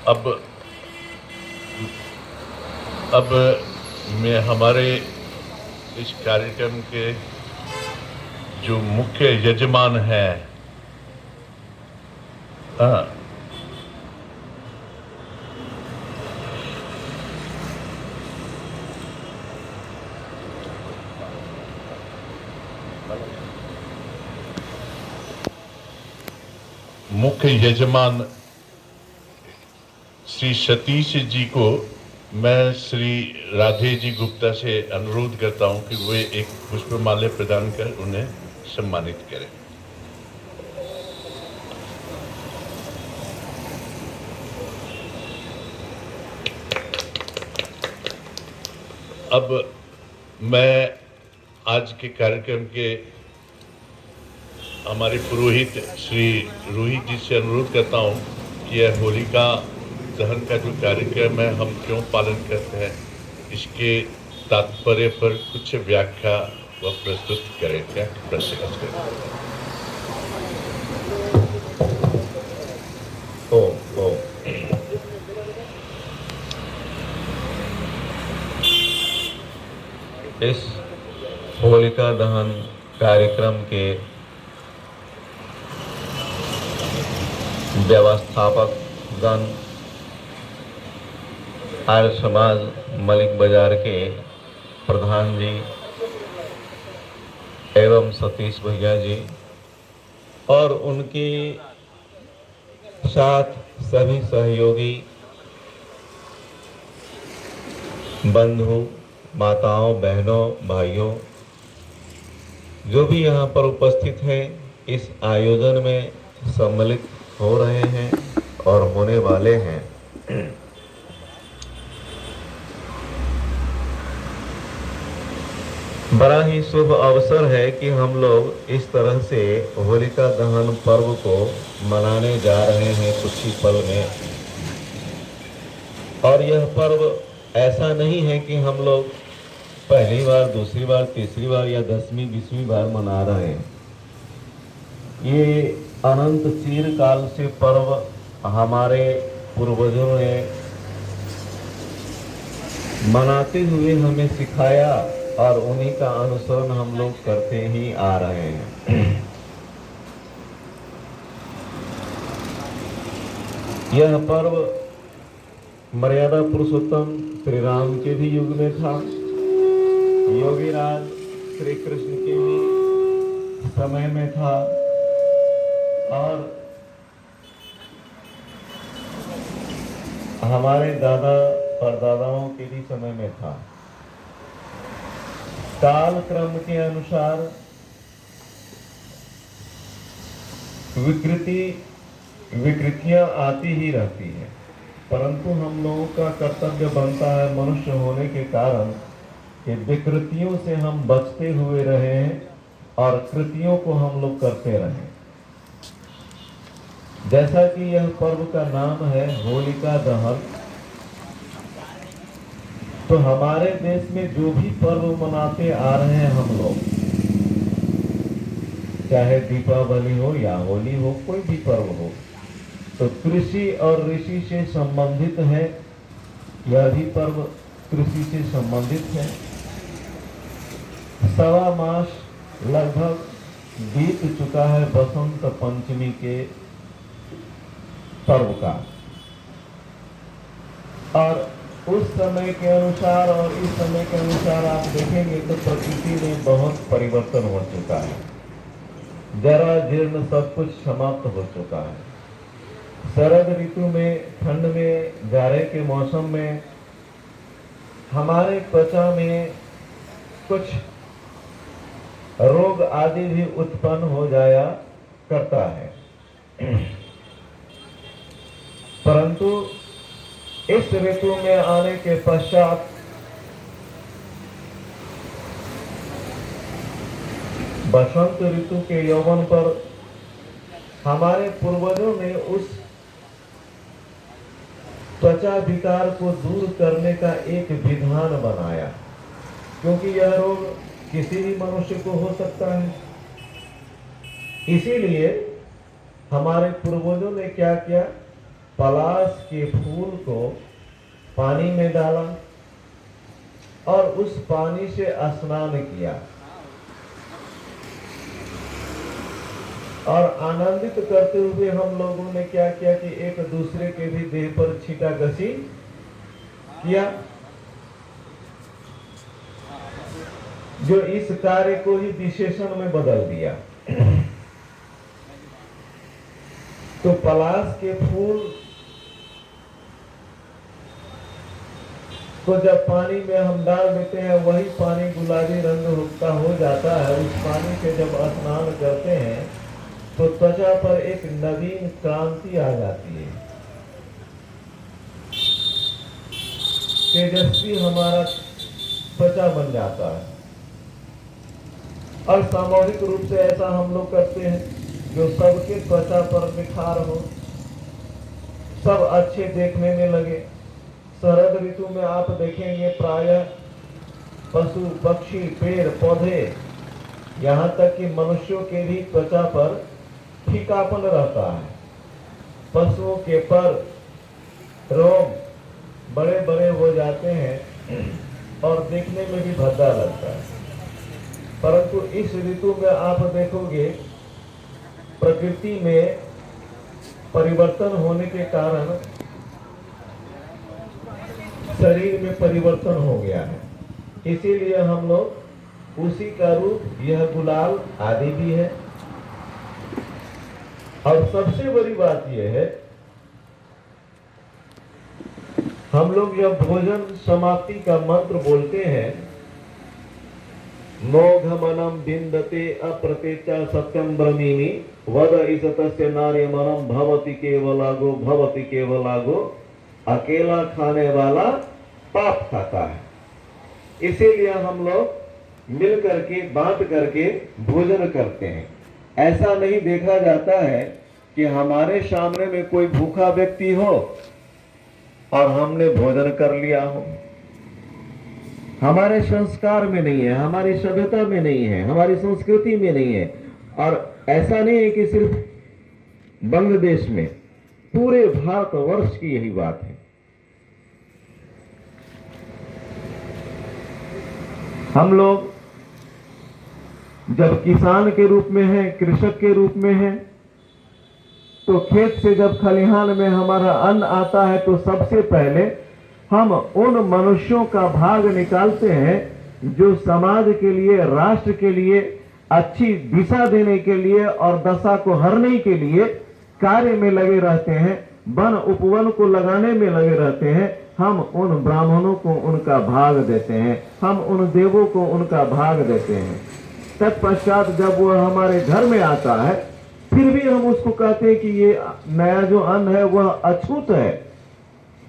अब अब मैं हमारे इस कार्यक्रम के जो मुख्य यजमान हैं, मुख्य यजमान श्री सतीश जी को मैं श्री राधे जी गुप्ता से अनुरोध करता हूं कि वे एक पुष्पमाल्य प्रदान कर उन्हें सम्मानित करें। अब मैं आज के कार्यक्रम के हमारे पुरोहित श्री रोहित जी से अनुरोध करता हूं कि यह होलिका दहन का जो कार्यक्रम है हम क्यों पालन करते हैं, इसके तात्पर्य पर कुछ व्याख्या व प्रस्तुत करें। क्या प्रस्तुत करें? इस होलिका दहन कार्यक्रम के व्यवस्थापक गण आर्य समाज मलिक बाजार के प्रधान जी एवं सतीश भैया जी और उनके साथ सभी सहयोगी बंधु माताओं बहनों भाइयों जो भी यहाँ पर उपस्थित हैं, इस आयोजन में सम्मिलित हो रहे हैं और होने वाले हैं। बड़ा ही शुभ अवसर है कि हम लोग इस तरह से होलिका दहन पर्व को मनाने जा रहे हैं कुछ ही पल में। और यह पर्व ऐसा नहीं है कि हम लोग पहली बार, दूसरी बार, तीसरी बार या 10वीं 20वीं बार मना रहे हैं। ये अनंत चीर काल से पर्व हमारे पूर्वजों ने मनाते हुए हमें सिखाया और उन्हीं का अनुसरण हम लोग करते ही आ रहे हैं। यह पर्व मर्यादा पुरुषोत्तम श्री राम के भी युग में था, योगीराज श्री कृष्ण के भी समय में था और हमारे दादा परदादाओं के भी समय में था। काल क्रम के अनुसार विकृतियां आती ही रहती है, परंतु हम लोगों का कर्तव्य बनता है मनुष्य होने के कारण कि विकृतियों से हम बचते हुए रहें और कृतियों को हम लोग करते रहें। जैसा कि यह पर्व का नाम है होलिका दहन, तो हमारे देश में जो भी पर्व मनाते आ रहे हैं हम लोग, चाहे दीपावली हो या होली हो, कोई भी पर्व हो, तो कृषि और ऋषि से संबंधित है। यह भी पर्व कृषि से संबंधित है। सवा मास लगभग बीत चुका है बसंत पंचमी के पर्व का, और उस समय के अनुसार और इस समय के अनुसार आप देखेंगे तो प्रकृति में बहुत परिवर्तन हो चुका है। जरा जीर्ण सब कुछ समाप्त हो चुका है। शरद ऋतु में, ठंड में, जाड़े के मौसम में हमारे त्वचा में कुछ रोग आदि भी उत्पन्न हो जाया करता है, परंतु इस ऋतु में आने के पश्चात बसंत ऋतु के यौवन पर हमारे पूर्वजों ने उस त्वचा विकार को दूर करने का एक विधान बनाया, क्योंकि यह रोग किसी भी मनुष्य को हो सकता है। इसीलिए हमारे पूर्वजों ने क्या किया पलाश के फूल को पानी में डाला और उस पानी से स्नान किया और आनंदित करते हुए हम लोगों ने क्या किया कि एक दूसरे के भी देह पर छींटाकशी किया, जो इस कार्य को ही विशेषण में बदल दिया। तो पलाश के फूल को जब पानी में हम डाल देते हैं, वही पानी गुलाबी रंग का हो जाता है। उस पानी से जब स्नान करते हैं तो त्वचा पर एक नवीन क्रांति आ जाती है, तेजस्वी हमारा त्वचा बन जाता है। और सामूहिक रूप से ऐसा हम लोग करते हैं जो सबके त्वचा पर निखार हो, सब अच्छे देखने में लगे। शरद ऋतु में आप देखेंगे प्रायः पशु पक्षी पेड़ पौधे यहाँ तक कि मनुष्यों के भी त्वचा पर फीकापन रहता है। पशुओं के पर रोम बड़े बड़े हो जाते हैं और देखने में भी भद्दा लगता है। परंतु इस ऋतु में आप देखोगे प्रकृति में परिवर्तन होने के कारण शरीर में परिवर्तन हो गया है। इसीलिए हम लोग उसी का रूप यह गुलाल आदि भी है। और सबसे बड़ी बात यह है, हम लोग जब भोजन समाप्ति का मंत्र बोलते हैं, मोघमनम बिंदते अप्रतेचा सत्यम ब्रह्मीनि वद ईशतस्य नार्यमनम भवति केवलागो अकेला खाने वाला पाप खाता है। इसीलिए हम लोग मिल करके बांट करके भोजन करते हैं। ऐसा नहीं देखा जाता है कि हमारे सामने में कोई भूखा व्यक्ति हो और हमने भोजन कर लिया हो। हमारे संस्कार में नहीं है, हमारी सभ्यता में नहीं है, हमारी संस्कृति में नहीं है। और ऐसा नहीं है कि सिर्फ बांग्लादेश में, पूरे भारतवर्ष की यही बात है। हम लोग जब किसान के रूप में हैं, कृषक के रूप में हैं, तो खेत से जब खलिहान में हमारा अन्न आता है तो सबसे पहले हम उन मनुष्यों का भाग निकालते हैं जो समाज के लिए, राष्ट्र के लिए अच्छी दिशा देने के लिए और दशा को हरने के लिए कार्य में लगे रहते हैं, वन उपवन को लगाने में लगे रहते हैं। हम उन ब्राह्मणों को उनका भाग देते हैं, हम उन देवों को उनका भाग देते हैं। तत्पश्चात जब वह हमारे घर में आता है, फिर भी हम उसको कहते हैं कि ये नया जो अन्न है वह अछूत है,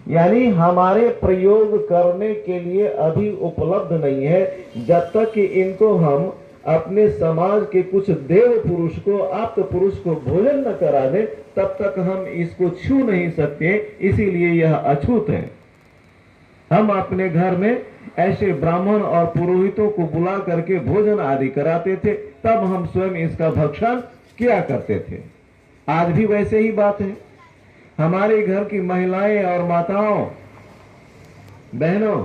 यानी हमारे प्रयोग करने के लिए अभी उपलब्ध नहीं है। जब तक कि इनको हम अपने समाज के कुछ देव पुरुष को, आप्त पुरुष को भोजन न करा दें, तब तक हम इसको छू नहीं सकते। इसीलिए यह अछूत है। हम अपने घर में ऐसे ब्राह्मण और पुरोहितों को बुला करके भोजन आदि कराते थे, तब हम स्वयं इसका भक्षण किया करते थे। आज भी वैसे ही बात है। हमारे घर की महिलाएं और माताओं बहनों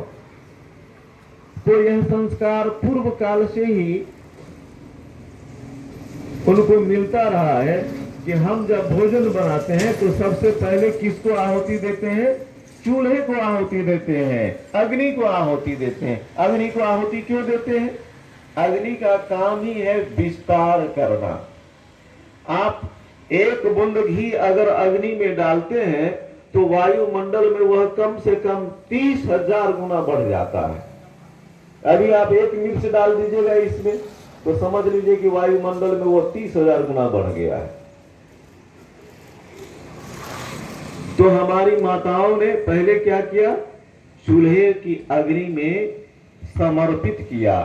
को यह संस्कार पूर्व काल से ही उनको मिलता रहा है कि हम जब भोजन बनाते हैं तो सबसे पहले किसको आहुति देते हैं? चूल्हे को आहुति देते हैं, अग्नि को आहुति देते हैं। अग्नि को आहुति क्यों देते हैं? अग्नि का काम ही है विस्तार करना। आप एक बूंद घी अगर अग्नि में डालते हैं तो वायुमंडल में वह कम से कम 30,000 गुना बढ़ जाता है। अभी आप एक मिर्च डाल दीजिएगा इसमें तो समझ लीजिए कि वायुमंडल में वो 30,000 गुना बढ़ गया है। तो हमारी माताओं ने पहले क्या किया? चूल्हे की अग्नि में समर्पित किया,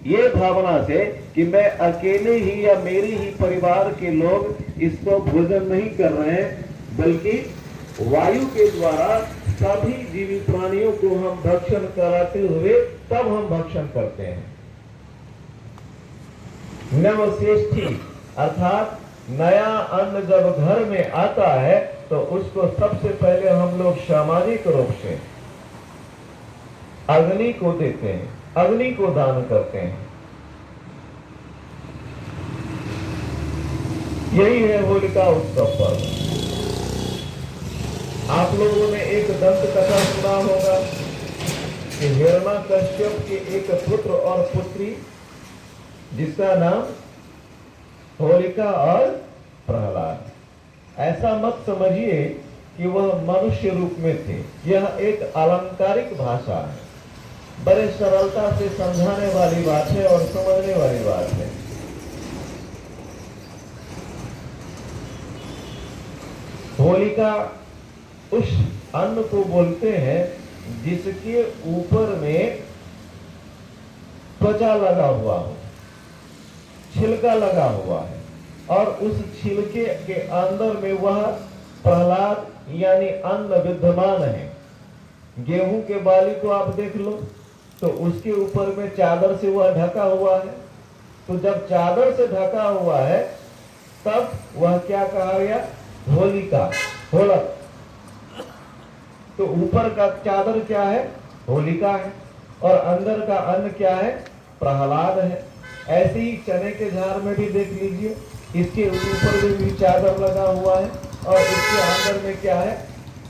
ये भावना से कि मैं अकेले ही या मेरे ही परिवार के लोग इसको भोजन नहीं कर रहे हैं, बल्कि वायु के द्वारा सभी जीवित प्राणियों को हम भक्षण कराते हुए तब हम भक्षण करते हैं। नवश्रेष्ठी अर्थात नया अन्न जब घर में आता है तो उसको सबसे पहले हम लोग सामाजिक रूप से अग्नि को देते हैं, अग्नि को दान करते हैं। यही है होलिका उत्सव पर्व। आप लोगों ने एक दंत कथा सुना होगा कि हिरण्यकश्यप के एक पुत्र और पुत्री, जिसका नाम होलिका और प्रहलाद। ऐसा मत समझिए कि वह मनुष्य रूप में थे। यह एक अलंकारिक भाषा है, बड़े सरलता से समझाने वाली बात है और समझने वाली बात है। होलिका उस अन्न को बोलते हैं जिसके ऊपर में त्वचा लगा हुआ हो, छिलका लगा हुआ है, और उस छिलके के अंदर में वह प्रहलाद यानी अन्न विद्यमान है। गेहूं के बाली को आप देख लो तो उसके ऊपर में चादर से वह ढका हुआ है। तो जब चादर से ढका हुआ है तब वह क्या कहा गया? होलिका, होलक। तो ऊपर का चादर क्या है? होलिका है, और अंदर का अन्न क्या है? प्रहलाद है। ऐसे ही चने के झाड़ में भी देख लीजिए, इसके ऊपर में भी चादर लगा हुआ है और इसके अंदर में क्या है?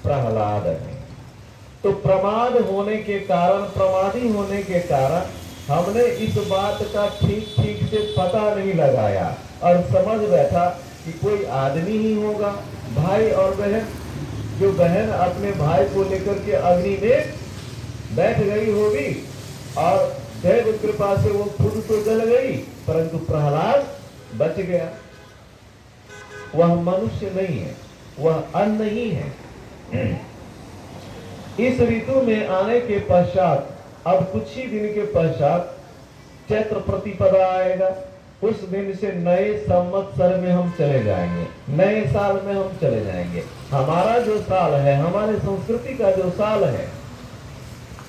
प्रहलाद है। तो प्रमाद होने के कारण, प्रमादी होने के कारण हमने इस बात का ठीक ठीक से पता नहीं लगाया और समझ बैठा कि कोई आदमी ही होगा, भाई और बहन। जो बहन अपने भाई को लेकर के अग्नि में बैठ गई होगी और दैव कृपा से वो खुद तो जल गई, परंतु प्रहलाद बच गया। वह मनुष्य नहीं है, वह अन्न ही है। इस ऋतु में आने के पश्चात, अब कुछ ही दिन के पश्चात चैत्र प्रतिपदा आएगा। उस दिन से नए संवत्सर में हम चले जाएंगे, नए साल में हम चले जाएंगे। हमारा जो साल है, हमारे संस्कृति का जो साल है,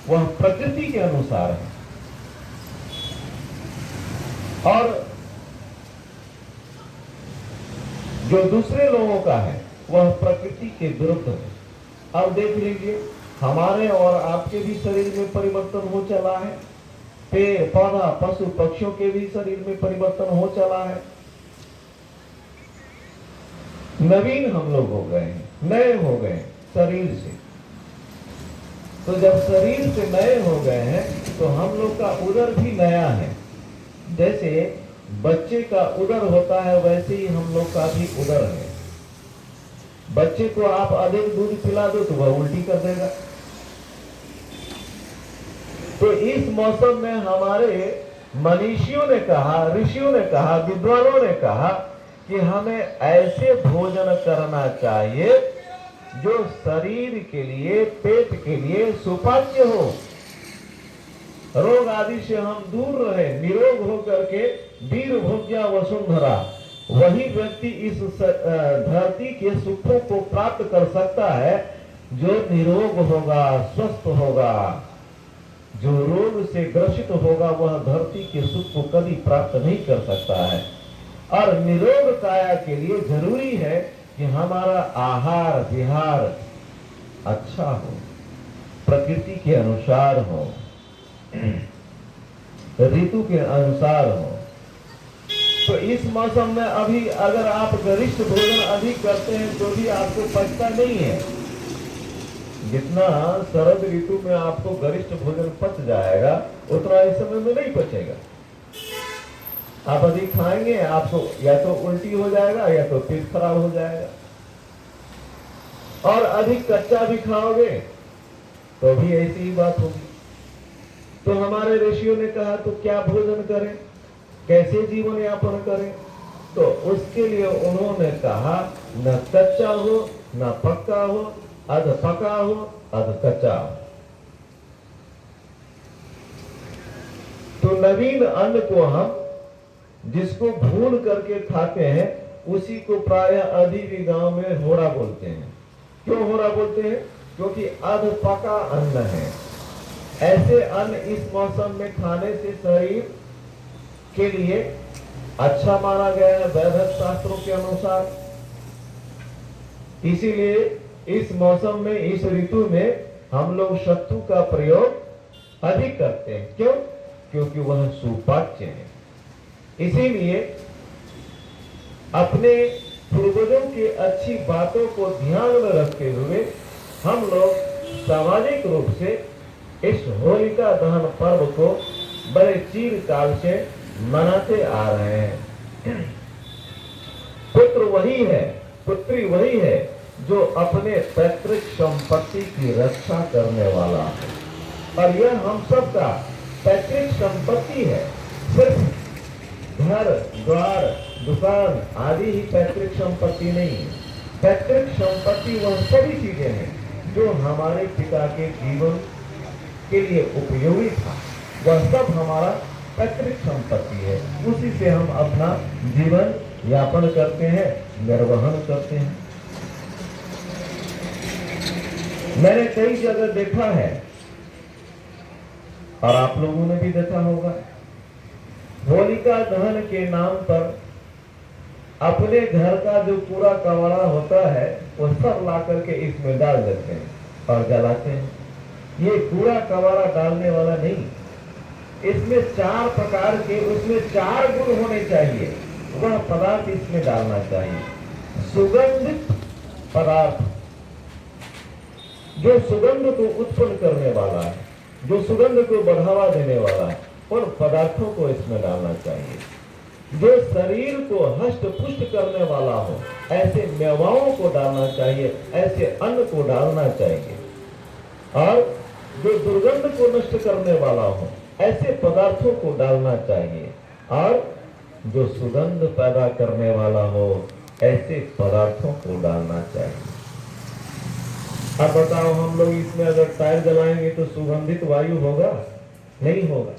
वह प्रकृति के अनुसार है और जो दूसरे लोगों का है वह प्रकृति के विरुद्ध है। अब देख लीजिए, हमारे और आपके भी शरीर में परिवर्तन हो चला है, पेड़ पौधा पशु पक्षियों के भी शरीर में परिवर्तन हो चला है। नवीन हम लोग हो गए हैं, नए हो गए शरीर से। तो जब शरीर से नए हो गए हैं तो हम लोग का उदर भी नया है। जैसे बच्चे का उदर होता है वैसे ही हम लोग का भी उदर है। बच्चे को आप अधिक दूध पिला दो तो वह उल्टी कर देगा। तो इस मौसम में हमारे मनीषियों ने कहा, ऋषियों ने कहा, विद्वानों ने कहा कि हमें ऐसे भोजन करना चाहिए जो शरीर के लिए, पेट के लिए सुपाच्य हो, रोग आदि से हम दूर रहे, निरोग होकर के वीर भोग्या वसुंधरा। वही व्यक्ति इस धरती के सुखों को प्राप्त कर सकता है जो निरोग होगा, स्वस्थ होगा। जो रोग से ग्रसित होगा वह धरती के सुख को कभी प्राप्त नहीं कर सकता है। और निरोग काया के लिए जरूरी है कि हमारा आहार विहार अच्छा हो, प्रकृति के अनुसार हो, ऋतु के अनुसार हो। तो इस मौसम में अभी अगर आप गरिष्ठ भोजन अधिक करते हैं तो भी आपको पचता नहीं है। जितना शरद ऋतु में आपको गरिष्ठ भोजन पच जाएगा उतना इस समय में नहीं पचेगा। आप अधिक खाएंगे, आपको या तो उल्टी हो जाएगा या तो पेट खराब हो जाएगा। और अधिक कच्चा भी खाओगे तो भी ऐसी ही बात होगी। तो हमारे ऋषियों ने कहा तो क्या भोजन करें, कैसे जीवन यापन करें? तो उसके लिए उन्होंने कहा न कच्चा हो न पक्का हो, अध पका हो अध कच्चा हो। तो नवीन अन्न को हम जिसको भून करके खाते हैं उसी को प्रायः आदि भी गांव में होड़ा बोलते हैं। क्यों होड़ा बोलते हैं? क्योंकि अध पका अन्न है। ऐसे अन्न इस मौसम में खाने से शरीर के लिए अच्छा माना गया है वैदिक शास्त्रों के अनुसार। इसीलिए इस मौसम में, इस ऋतु में हम लोग सत्तू का प्रयोग अधिक करते हैं। क्यों? क्योंकि वह सुपाच्य है। इसीलिए अपने पूर्वजों की अच्छी बातों को ध्यान में रखते हुए हम लोग सामाजिक रूप से इस होलिका दहन पर्व को बड़े चिरकाल से मनाते आ रहे हैं। पुत्र वही है, पुत्री वही है जो अपने पैतृक संपत्ति की रक्षा करने वाला है। और यह हम सबका पैतृक संपत्ति है। सिर्फ घर, द्वार, दुकान आदि ही पैतृक संपत्ति नहीं है। पैतृक संपत्ति वह सभी चीजें हैं जो हमारे पिता के जीवन के लिए उपयोगी था, वह सब हमारा पैतृक संपत्ति है। उसी से हम अपना जीवन यापन करते हैं, निर्वहन करते हैं। मैंने कई जगह देखा है और आप लोगों ने भी देखा होगा, होलिका दहन के नाम पर अपने घर का जो कूड़ा कबाड़ा होता है वो सब ला करके इसमें डाल देते हैं और जलाते हैं। ये कूड़ा कबाड़ा डालने वाला नहीं, इसमें 4 प्रकार के, उसमें 4 गुण होने चाहिए, वह पदार्थ इसमें डालना चाहिए। सुगंधित पदार्थ, जो सुगंध को उत्पन्न करने वाला है, जो सुगंध को बढ़ावा देने वाला है, उन पदार्थों को इसमें डालना चाहिए। जो शरीर को हष्ट पुष्ट करने वाला हो, ऐसे मेवाओं को डालना चाहिए, ऐसे अन्न को डालना चाहिए। और जो दुर्गंध को नष्ट करने वाला हो, ऐसे पदार्थों को डालना चाहिए। और जो सुगंध पैदा करने वाला हो, ऐसे पदार्थों को डालना चाहिए। अब बताओ, हम लोग इसमें अगर टायर जलाएंगे तो सुगंधित वायु होगा? नहीं होगा।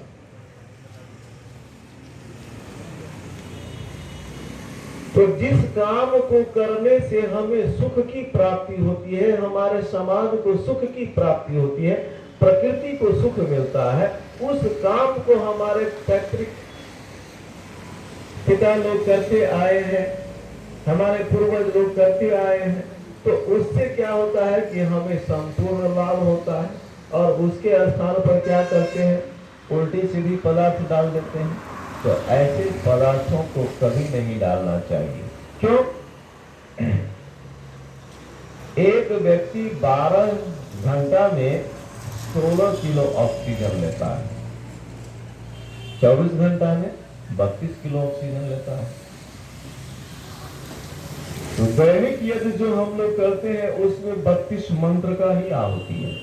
तो जिस काम को करने से हमें सुख की प्राप्ति होती है, हमारे समाज को सुख की प्राप्ति होती है, प्रकृति को सुख मिलता है, उस काम को हमारे पैतृक पिता लोग करते आए हैं, हमारे पूर्वज लोग करते आए हैं। तो उससे क्या होता है कि हमें संपूर्ण लाभ होता है। और उसके स्थान पर क्या करते हैं? उल्टी सीधी पदार्थ डाल देते हैं। तो ऐसे पदार्थों को कभी नहीं डालना चाहिए। क्यों? एक व्यक्ति 12 घंटा में 16 किलो ऑक्सीजन लेता है, 24 घंटा में 32 किलो ऑक्सीजन लेता है। तो दैनिक यदि जो हम लोग करते हैं उसमें 32 मंत्र का ही आहुति है।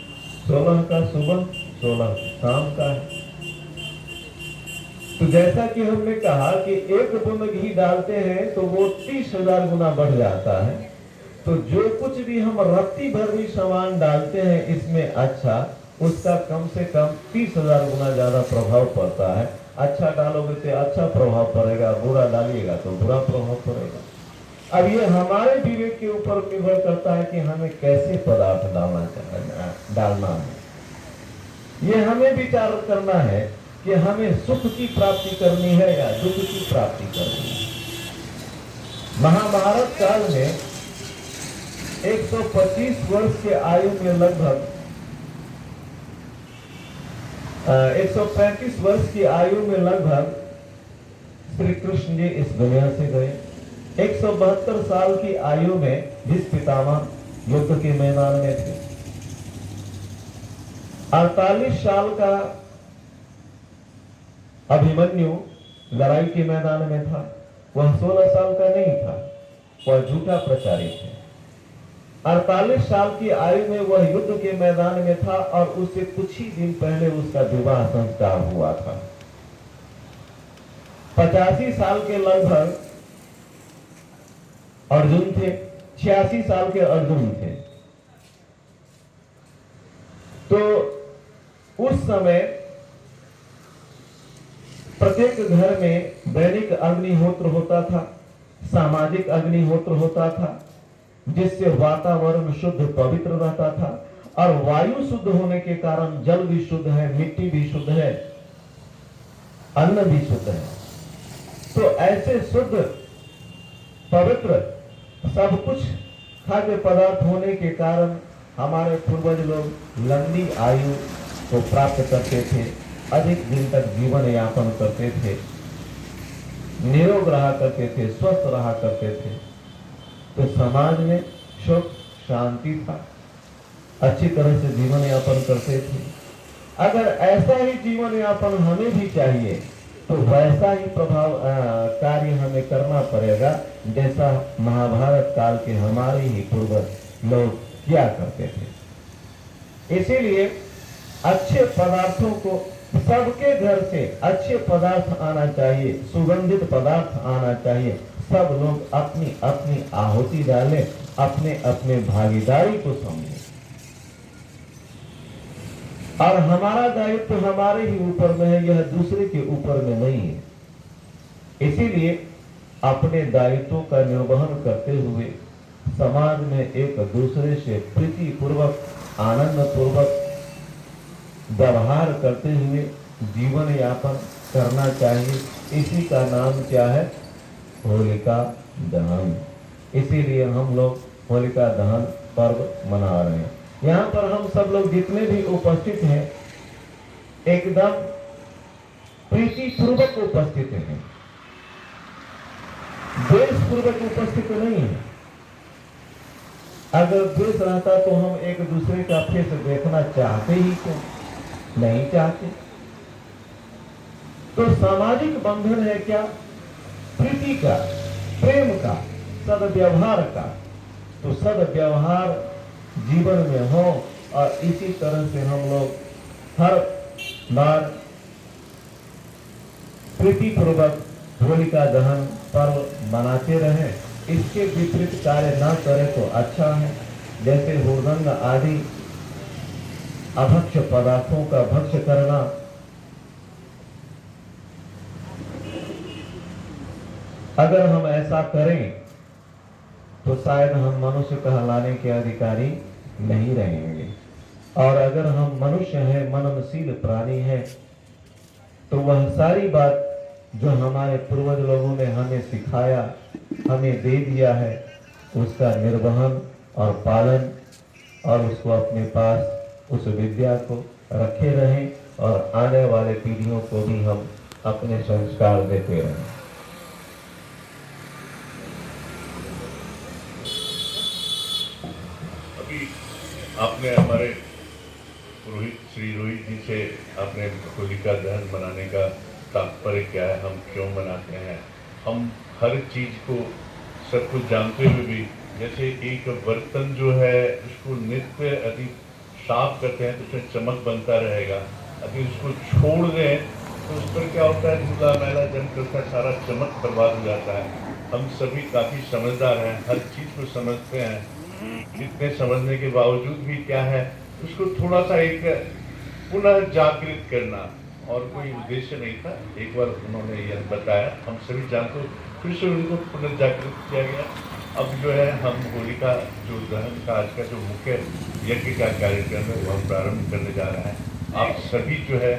16 का सुबह, 16 शाम का है। तो जैसा कि हमने कहा कि एक बूंद घी डालते हैं तो वो 30,000 गुना बढ़ जाता है। तो जो कुछ भी हम रत्ती भर भी सामान डालते हैं इसमें अच्छा, उसका कम से कम 30,000 गुना ज्यादा प्रभाव पड़ता है। अच्छा डालोगे तो अच्छा प्रभाव पड़ेगा, बुरा डालिएगा तो बुरा प्रभाव पड़ेगा। अब ये हमारे विवेक के ऊपर निर्भर करता है कि हमें कैसे पदार्थ डालना है। ये हमें विचार करना है कि हमें सुख की प्राप्ति करनी है या दुख की प्राप्ति करनी है। महाभारत काल में 125 वर्ष के आयु में लगभग 135 वर्ष की आयु में लगभग श्री कृष्ण जी इस दुनिया से गए। 172 साल की आयु में जिस पितामह युद्ध के मैदान में थे, 48 साल का अभिमन्यु लड़ाई के मैदान में था। वह 16 साल का नहीं था, वह झूठा प्रचारी थे। 48 साल की आयु में वह युद्ध के मैदान में था और उससे कुछ ही दिन पहले उसका विवाह संस्कार हुआ था। 85 साल के लगभग अर्जुन थे, 86 साल के अर्जुन थे। तो उस समय प्रत्येक घर में दैनिक अग्निहोत्र होता था, सामाजिक अग्निहोत्र होता था, जिससे वातावरण शुद्ध पवित्र रहता था। और वायु शुद्ध होने के कारण जल भी शुद्ध है, मिट्टी भी शुद्ध है, अन्न भी शुद्ध है। तो ऐसे शुद्ध पवित्र सब कुछ खाद्य पदार्थ होने के कारण हमारे पूर्वज लोग लंबी आयु को प्राप्त करते थे, अधिक दिन तक जीवन यापन करते थे, निरोग रहा करते थे, स्वस्थ रहा करते थे। तो समाज में सुख शांति था, अच्छी तरह से जीवन यापन करते थे। अगर ऐसा ही जीवन यापन हमें भी चाहिए तो वैसा ही कार्य हमें करना पड़ेगा जैसा महाभारत काल के हमारे ही पूर्वज लोग किया करते थे। इसीलिए अच्छे पदार्थों को सबके घर से अच्छे पदार्थ आना चाहिए, सुगंधित पदार्थ आना चाहिए। सब लोग अपनी अपनी आहुति डालें, अपने अपने भागीदारी को समझें। और हमारा दायित्व तो हमारे ही ऊपर में है, यह दूसरे के ऊपर में नहीं है। इसीलिए अपने दायित्वों का निर्वहन करते हुए समाज में एक दूसरे से प्रीति पूर्वक, आनंद पूर्वक व्यवहार करते हुए जीवन यापन करना चाहिए। इसी का नाम क्या है? होलिका दहन। इसीलिए हम लोग होलिका दहन पर्व मना रहे हैं। यहाँ पर हम सब लोग जितने भी उपस्थित हैं एकदम प्रीति पूर्वक उपस्थित हैं, द्वेष पूर्वक उपस्थित नहीं है। अगर द्वेष रहता तो हम एक दूसरे का फेस देखना चाहते ही क्यों? नहीं चाहते। तो सामाजिक बंधन है क्या? प्रीति का, प्रेम का, सद्व्यवहार का। तो सद्व्यवहार जीवन में हो और इसी तरह से हम लोग हर बार प्रीति पूर्वक होलिका दहन पर्व मनाते रहें। इसके विपरीत कार्य न करें तो अच्छा है। जैसे हुड़दंग आदि अभक्ष्य पदार्थों का भक्ष्य करना, अगर हम ऐसा करें तो शायद हम मनुष्य कहलाने के अधिकारी नहीं रहेंगे। और अगर हम मनुष्य हैं, मननशील प्राणी हैं, तो वह सारी बात जो हमारे पूर्वज लोगों ने हमें सिखाया, हमें दे दिया है, उसका निर्वहन और पालन और उसको अपने पास उस विद्या को रखे रहें और आने वाले पीढ़ियों को भी हम अपने संस्कार देते रहें। आपने हमारे श्री रोहित जी से आपने होलिका दहन मनाने का तात्पर्य क्या है, हम क्यों मनाते हैं, हम हर चीज को सब कुछ जानते हुए भी, जैसे एक बर्तन जो है उसको नित्य यदि साफ करते हैं तो उसमें चमक बनता रहेगा, यदि उसको छोड़ दें तो उस पर क्या होता है, धूला मैला जमकर उसका सारा चमक बर्बाद हो जाता है। हम सभी काफी समझदार हैं, हर चीज को समझते हैं। इतने समझने के बावजूद भी क्या है, उसको थोड़ा सा एक पुनः जागृत करना और कोई उद्देश्य नहीं था। एक बार उन्होंने यह बताया, हम सभी जानते, फिर से उनको पुनः जागृत किया गया। अब जो है हम होलिका जो दहन का आज का जो मुख्य यज्ञ का कार्यक्रम है वो हम प्रारंभ करने जा रहे हैं। आप सभी जो है